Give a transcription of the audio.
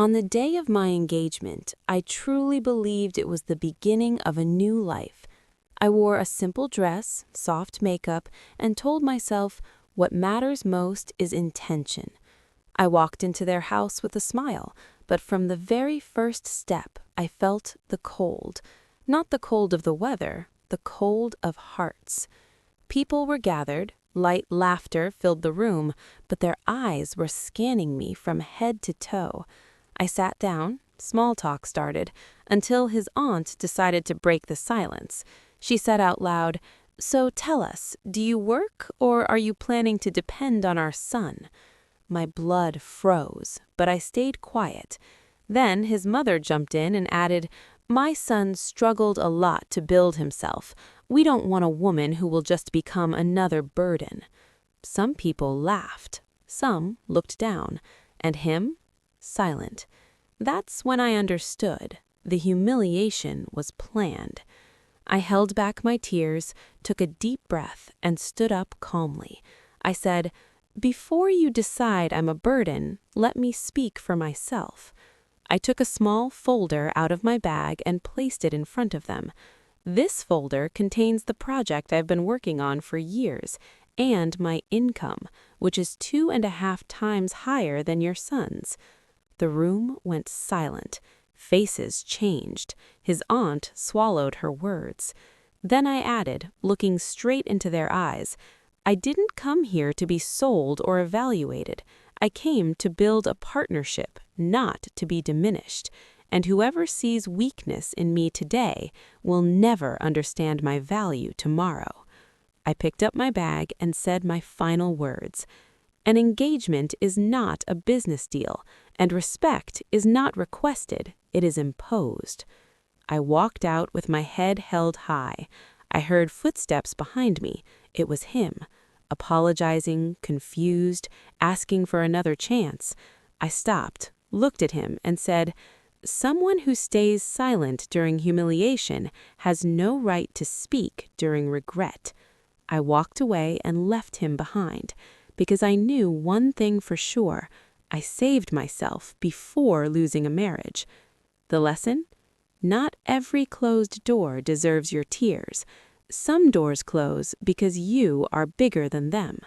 On the day of my engagement, I truly believed it was the beginning of a new life. I wore a simple dress, soft makeup, and told myself what matters most is intention. I walked into their house with a smile, but from the very first step, I felt the cold. Not the cold of the weather, the cold of hearts. People were gathered, light laughter filled the room, but their eyes were scanning me from head to toe. I sat down, small talk started, until his aunt decided to break the silence. She said out loud, "So tell us, do you work or are you planning to depend on our son?" My blood froze, but I stayed quiet. Then his mother jumped in and added, "My son struggled a lot to build himself. We don't want a woman who will just become another burden." Some people laughed, some looked down, and him, silent. That's when I understood. The humiliation was planned. I held back my tears, took a deep breath, and stood up calmly. I said, "Before you decide I'm a burden, let me speak for myself." I took a small folder out of my bag and placed it in front of them. This folder contains the project I've been working on for years, and my income, which is 2.5 times higher than your son's. The room went silent. Faces changed. His aunt swallowed her words. Then I added, looking straight into their eyes, "I didn't come here to be sold or evaluated. I came to build a partnership, not to be diminished. And whoever sees weakness in me today will never understand my value tomorrow." I picked up my bag and said my final words. An engagement is not a business deal, and respect is not requested, it is imposed. I walked out with my head held high. I heard footsteps behind me. It was him, apologizing, confused, asking for another chance. I stopped, looked at him, and said, "Someone who stays silent during humiliation has no right to speak during regret." I walked away and left him behind, because I knew one thing for sure: I saved myself before losing a marriage. The lesson? Not every closed door deserves your tears. Some doors close because you are bigger than them.